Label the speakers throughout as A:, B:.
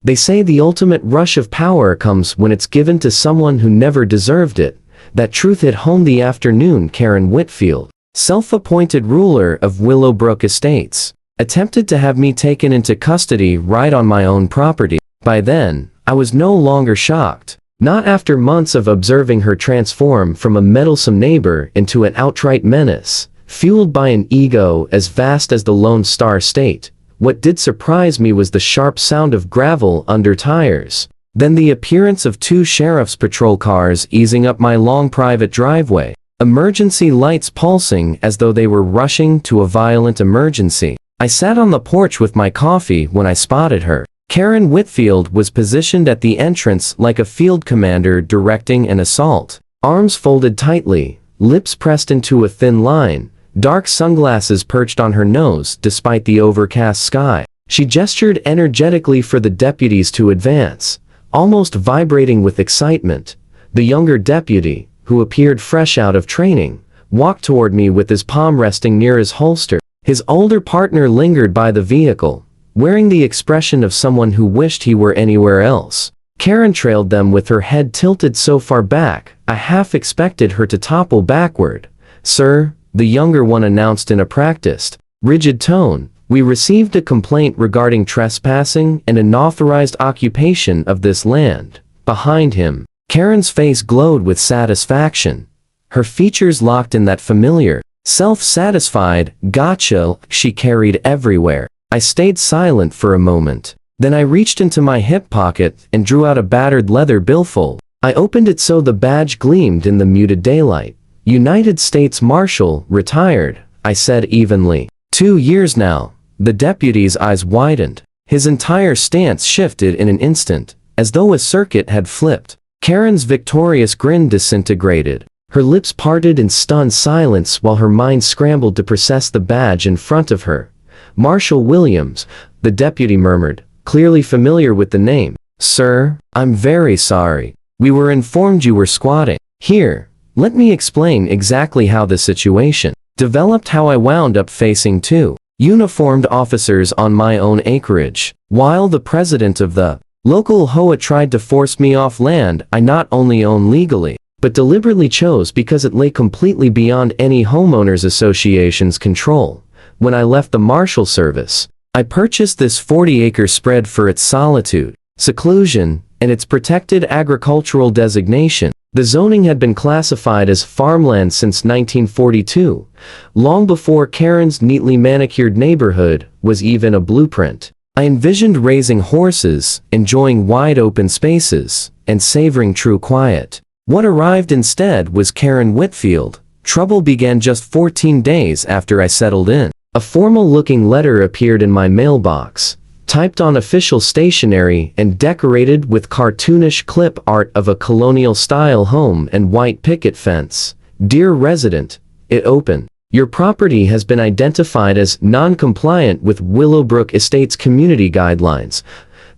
A: They say the ultimate rush of power comes when it's given to someone who never deserved it. That truth hit home the afternoon Karen Whitfield, self-appointed ruler of Willowbrook Estates, attempted to have me taken into custody right on my own property. By then, I was no longer shocked. Not after months of observing her transform from a meddlesome neighbor into an outright menace, fueled by an ego as vast as the Lone Star State. What did surprise me was the sharp sound of gravel under tires. Then the appearance of 2 sheriff's patrol cars easing up my long private driveway, emergency lights pulsing as though they were rushing to a violent emergency. I sat on the porch with my coffee when I spotted her. Karen Whitfield was positioned at the entrance like a field commander directing an assault. Arms folded tightly, lips pressed into a thin line, dark sunglasses perched on her nose despite the overcast sky. She gestured energetically for the deputies to advance, almost vibrating with excitement. The younger deputy, who appeared fresh out of training, walked toward me with his palm resting near his holster. His older partner lingered by the vehicle, wearing the expression of someone who wished he were anywhere else. Karen trailed them with her head tilted so far back, I half expected her to topple backward. "Sir," the younger one announced in a practiced, rigid tone, "we received a complaint regarding trespassing and unauthorized occupation of this land." Behind him, Karen's face glowed with satisfaction. Her features locked in that familiar, self-satisfied gotcha she carried everywhere. I stayed silent for a moment. Then I reached into my hip pocket and drew out a battered leather billfold. I opened it so the badge gleamed in the muted daylight. "United States Marshal, retired," I said evenly. 2 years now. The deputy's eyes widened. His entire stance shifted in an instant, as though a circuit had flipped. Karen's victorious grin disintegrated. Her lips parted in stunned silence while her mind scrambled to process the badge in front of her. "Marshal Williams," the deputy murmured, clearly familiar with the name. "Sir, I'm very sorry. We were informed you were squatting here. Let me explain exactly how the situation developed, how I wound up facing 2 uniformed officers on my own acreage. While the president of the local HOA tried to force me off land I not only own legally, but deliberately chose because it lay completely beyond any homeowners association's control. When I left the Marshal Service, I purchased this 40-acre spread for its solitude, seclusion, and its protected agricultural designation. The zoning had been classified as farmland since 1942, long before Karen's neatly manicured neighborhood was even a blueprint. I envisioned raising horses, enjoying wide open spaces, and savoring true quiet. What arrived instead was Karen Whitfield. Trouble began just 14 days after I settled in. A formal-looking letter appeared in my mailbox, typed on official stationery and decorated with cartoonish clip art of a colonial-style home and white picket fence. "Dear resident," it opened, "your property has been identified as non-compliant with Willowbrook Estates community guidelines.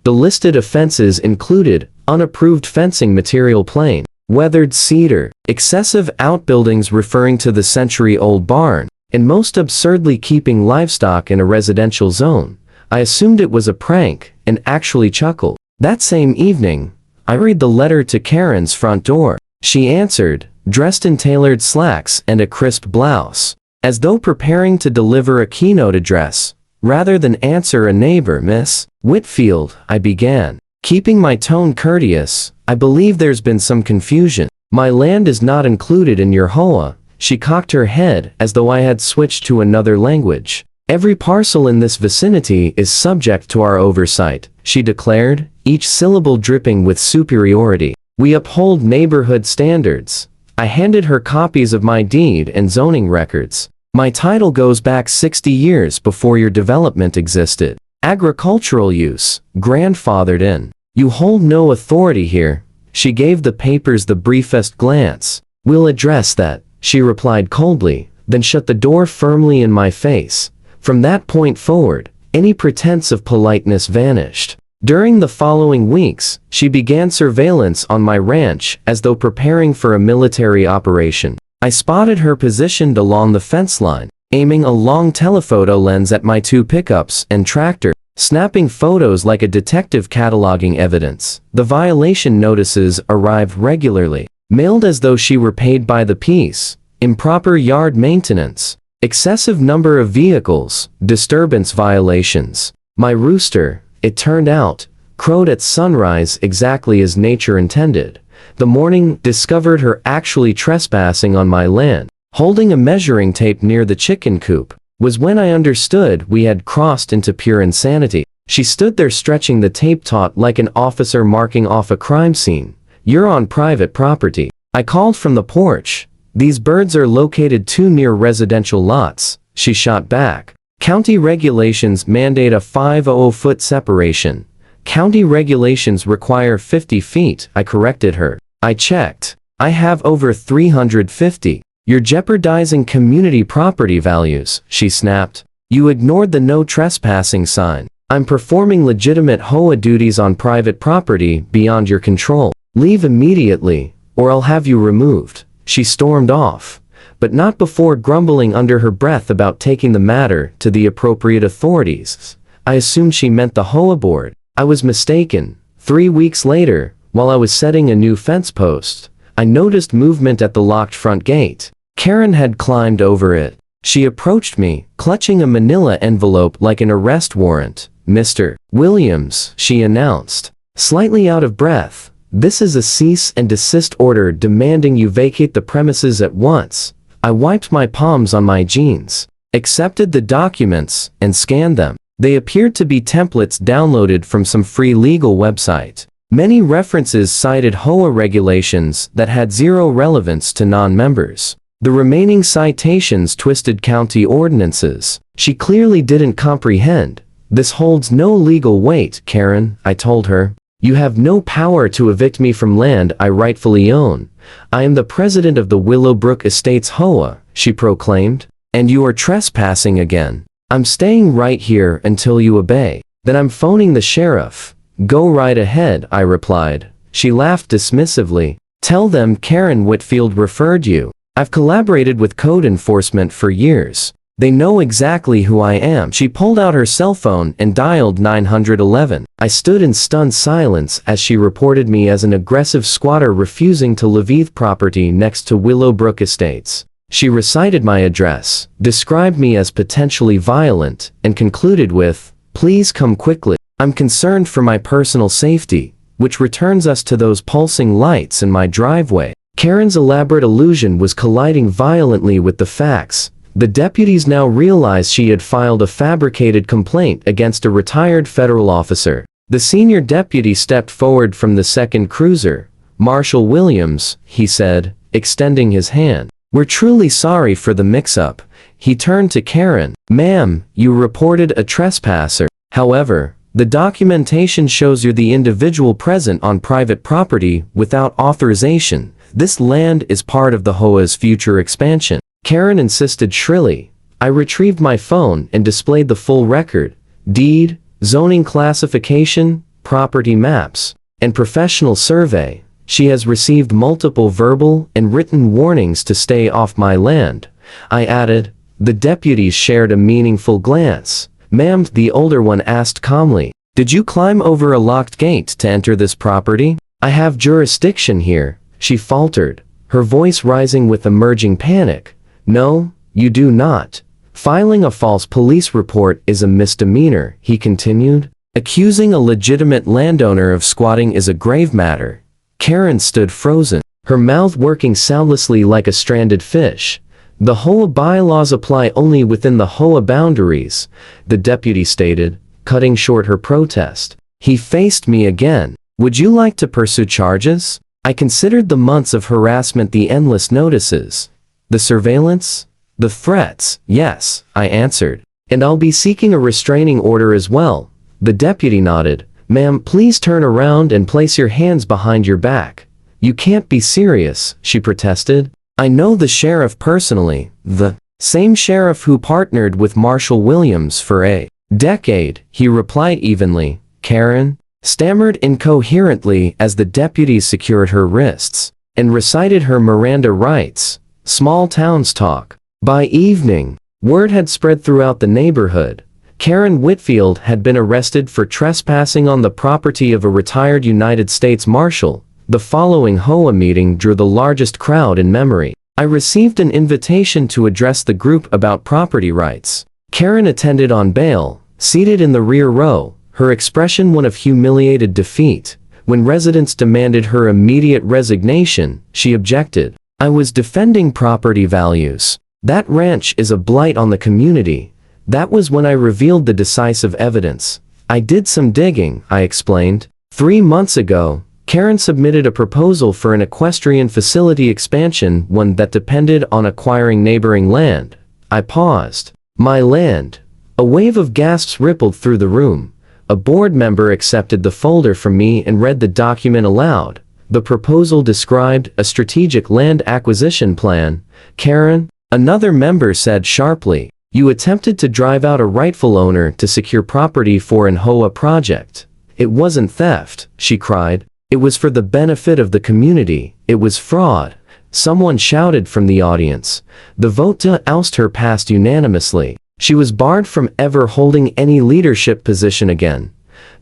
A: The listed offenses included unapproved fencing material plain, weathered cedar, excessive outbuildings referring to the century-old barn, and most absurdly keeping livestock in a residential zone." I assumed it was a prank, and actually chuckled. That same evening, I read the letter to Karen's front door. She answered, dressed in tailored slacks and a crisp blouse, as though preparing to deliver a keynote address. "Rather than answer a neighbor, Miss Whitfield," I began, keeping my tone courteous, "I believe there's been some confusion. My land is not included in your HOA." She cocked her head as though I had switched to another language. "Every parcel in this vicinity is subject to our oversight," she declared, each syllable dripping with superiority. "We uphold neighborhood standards." I handed her copies of my deed and zoning records. "My title goes back 60 years before your development existed. Agricultural use, grandfathered in. You hold no authority here." She gave the papers the briefest glance. "We'll address that," she replied coldly, then shut the door firmly in my face. From that point forward, any pretense of politeness vanished. During the following weeks, she began surveillance on my ranch as though preparing for a military operation. I spotted her positioned along the fence line, aiming a long telephoto lens at my 2 pickups and tractor. snapping photos like a detective cataloging evidence. The violation notices arrived regularly, mailed as though she were paid by the piece. Improper yard maintenance, excessive number of vehicles, disturbance violations. My rooster, it turned out, crowed at sunrise exactly as nature intended. The morning discovered her actually trespassing on my land, holding a measuring tape near the chicken coop. Was when I understood we had crossed into pure insanity. She stood there stretching the tape taut like an officer marking off a crime scene. You're on private property. I called from the porch. These birds are located too near residential lots, she shot back. County regulations mandate a 500-foot separation. County regulations require 50 feet, I corrected her. I checked. I have over 350. You're jeopardizing community property values, she snapped. You ignored the no trespassing sign. I'm performing legitimate HOA duties on private property beyond your control. Leave immediately, or I'll have you removed. She stormed off, but not before grumbling under her breath about taking the matter to the appropriate authorities. I assumed she meant the HOA board. I was mistaken. 3 weeks later, while I was setting a new fence post, I noticed movement at the locked front gate. Karen had climbed over it. She approached me, clutching a manila envelope like an arrest warrant. Mr. Williams, she announced, slightly out of breath. This is a cease and desist order demanding you vacate the premises at once. I wiped my palms on my jeans, accepted the documents, and scanned them. They appeared to be templates downloaded from some free legal website. Many references cited HOA regulations that had zero relevance to non-members. The remaining citations twisted county ordinances. She clearly didn't comprehend. This holds no legal weight, Karen, I told her. You have no power to evict me from land I rightfully own. I am the president of the Willowbrook Estates HOA, she proclaimed. And you are trespassing again. I'm staying right here until you obey. Then I'm phoning the sheriff. Go right ahead, I replied. She laughed dismissively. Tell them Karen Whitfield referred you. I've collaborated with code enforcement for years. They know exactly who I am. She pulled out her cell phone and dialed 911. I stood in stunned silence as she reported me as an aggressive squatter refusing to leave property next to Willowbrook Estates. She recited my address, described me as potentially violent, and concluded with, "Please come quickly. I'm concerned for my personal safety," which returns us to those pulsing lights in my driveway. Karen's elaborate illusion was colliding violently with the facts. The deputies now realized she had filed a fabricated complaint against a retired federal officer. The senior deputy stepped forward from the second cruiser. "Marshal Williams," he said, extending his hand. "We're truly sorry for the mix-up." He turned to Karen. "Ma'am, you reported a trespasser. However, the documentation shows you're the individual present on private property without authorization. This land is part of the HOA's future expansion." Karen insisted shrilly. I retrieved my phone and displayed the full record: deed, zoning classification, property maps, and professional survey. She has received multiple verbal and written warnings to stay off my land, I added. The deputies shared a meaningful glance. "Ma'am," the older one asked calmly, "did you climb over a locked gate to enter this property?" "I have jurisdiction here," she faltered, her voice rising with emerging panic. "No, you do not. Filing a false police report is a misdemeanor," he continued. "Accusing a legitimate landowner of squatting is a grave matter." Karen stood frozen, her mouth working soundlessly like a stranded fish. "The HOA bylaws apply only within the HOA boundaries," the deputy stated, cutting short her protest. He faced me again. "Would you like to pursue charges?" I considered the months of harassment, the endless notices, the surveillance, the threats. "Yes," I answered. "And I'll be seeking a restraining order as well." The deputy nodded. "Ma'am, please turn around and place your hands behind your back." "You can't be serious," she protested. "I know the sheriff personally, the same sheriff who partnered with Marshal Williams for a decade," he replied evenly. Karen stammered incoherently as the deputies secured her wrists and recited her Miranda rights. Small towns talk. By evening, word had spread throughout the neighborhood. Karen Whitfield had been arrested for trespassing on the property of a retired United States Marshal. The following HOA meeting drew the largest crowd in memory. I received an invitation to address the group about property rights. Karen attended on bail, seated in the rear row, her expression one of humiliated defeat. When residents demanded her immediate resignation, she objected. I was defending property values. That ranch is a blight on the community. That was when I revealed the decisive evidence. I did some digging, I explained. 3 months ago, Karen submitted a proposal for an equestrian facility expansion, one that depended on acquiring neighboring land. I paused. My land. A wave of gasps rippled through the room. A board member accepted the folder from me and read the document aloud. The proposal described a strategic land acquisition plan. Karen, another member said sharply, you attempted to drive out a rightful owner to secure property for an HOA project. It wasn't theft, she cried. It was for the benefit of the community. It was fraud. Someone shouted from the audience. The vote to oust her passed unanimously. She was barred from ever holding any leadership position again.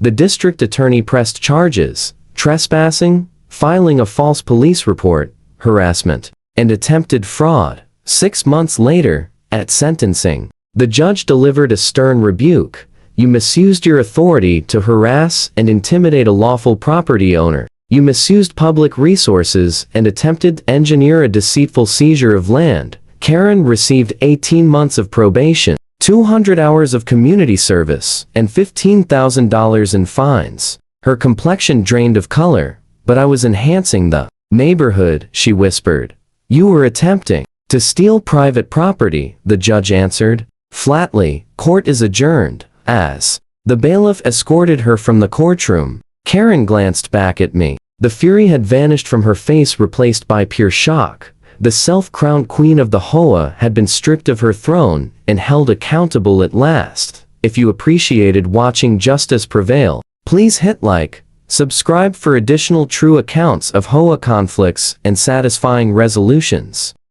A: The district attorney pressed charges: trespassing, filing a false police report, harassment, and attempted fraud. 6 months later, at sentencing, the judge delivered a stern rebuke. You misused your authority to harass and intimidate a lawful property owner. You misused public resources and attempted to engineer a deceitful seizure of land. Karen received 18 months of probation, 200 hours of community service, and $15,000 in fines. Her complexion drained of color, but I was enhancing the neighborhood, she whispered. You were attempting to steal private property, the judge answered. Flatly, court is adjourned. As the bailiff escorted her from the courtroom, Karen glanced back at me. The fury had vanished from her face, replaced by pure shock. The self-crowned queen of the HOA had been stripped of her throne and held accountable at last. If you appreciated watching justice prevail, please hit like, subscribe for additional true accounts of HOA conflicts and satisfying resolutions.